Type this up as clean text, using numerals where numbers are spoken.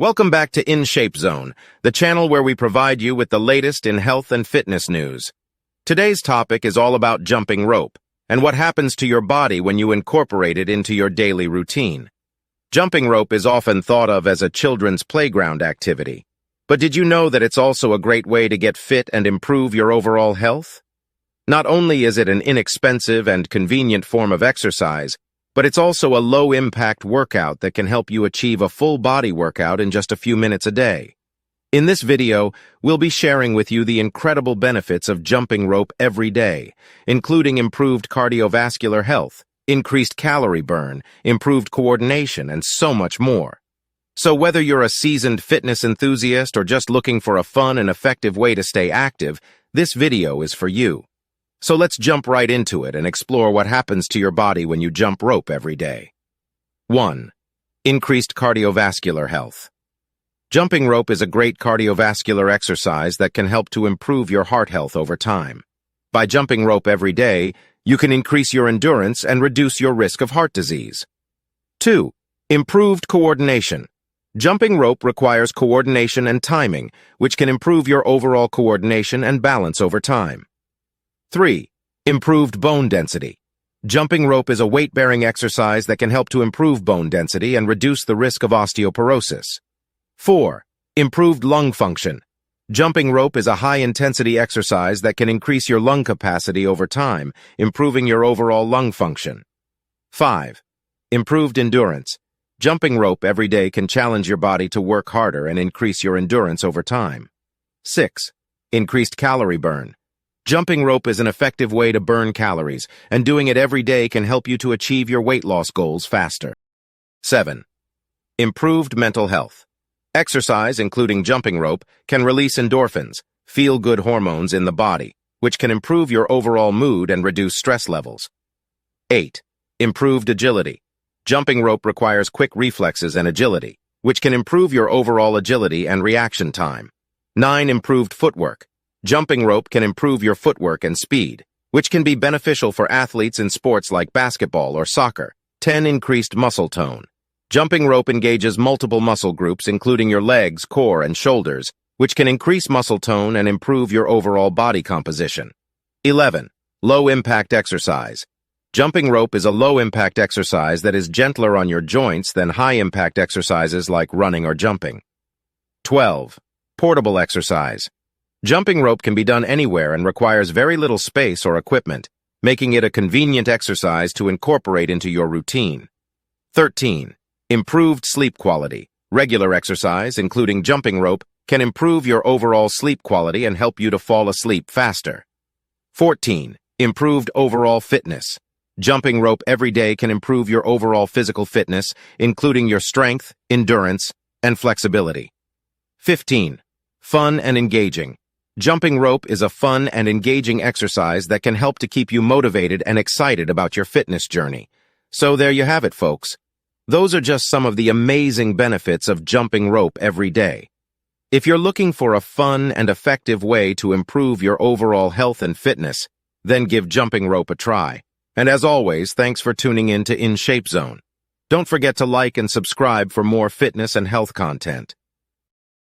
Welcome back to InShapeZone, the channel where we provide you with the latest in health and fitness news. Today's topic is all about jumping rope and what happens to your body when you incorporate it into your daily routine. Jumping rope is often thought of as a children's playground activity. But did you know that it's also a great way to get fit and improve your overall health? Not only is it an inexpensive and convenient form of exercise, but it's also a low-impact workout that can help you achieve a full-body workout in just a few minutes a day. In this video, we'll be sharing with you the incredible benefits of jumping rope every day, including improved cardiovascular health, increased calorie burn, improved coordination, and so much more. So whether you're a seasoned fitness enthusiast or just looking for a fun and effective way to stay active, this video is for you. So let's jump right into it and explore what happens to your body when you jump rope every day. 1. Increased cardiovascular health. Jumping rope is a great cardiovascular exercise that can help to improve your heart health over time. By jumping rope every day, you can increase your endurance and reduce your risk of heart disease. 2. Improved coordination. Jumping rope requires coordination and timing, which can improve your overall coordination and balance over time. 3. Improved bone density. Jumping rope is a weight-bearing exercise that can help to improve bone density and reduce the risk of osteoporosis. 4. Improved lung function. Jumping rope is a high-intensity exercise that can increase your lung capacity over time, improving your overall lung function. 5. Improved endurance. Jumping rope every day can challenge your body to work harder and increase your endurance over time. 6. Increased calorie burn. Jumping rope is an effective way to burn calories, and doing it every day can help you to achieve your weight loss goals faster. 7. Improved mental health. Exercise, including jumping rope, can release endorphins, feel-good hormones in the body, which can improve your overall mood and reduce stress levels. 8. Improved agility. Jumping rope requires quick reflexes and agility, which can improve your overall agility and reaction time. 9. Improved footwork. Jumping rope can improve your footwork and speed, which can be beneficial for athletes in sports like basketball or soccer. 10. Increased muscle tone. Jumping rope engages multiple muscle groups, including your legs, core, and shoulders, which can increase muscle tone and improve your overall body composition. 11. Low-impact exercise. Jumping rope is a low-impact exercise that is gentler on your joints than high-impact exercises like running or jumping. 12. Portable exercise. Jumping rope can be done anywhere and requires very little space or equipment, making it a convenient exercise to incorporate into your routine. 13. Improved sleep quality. Regular exercise, including jumping rope, can improve your overall sleep quality and help you to fall asleep faster. 14. Improved overall fitness. Jumping rope every day can improve your overall physical fitness, including your strength, endurance, and flexibility. 15. Fun and engaging. Jumping rope is a fun and engaging exercise that can help to keep you motivated and excited about your fitness journey. So there you have it, folks. Those are just some of the amazing benefits of jumping rope every day. If you're looking for a fun and effective way to improve your overall health and fitness, then give jumping rope a try. And as always, thanks for tuning in to InShapeZone. Don't forget to like and subscribe for more fitness and health content.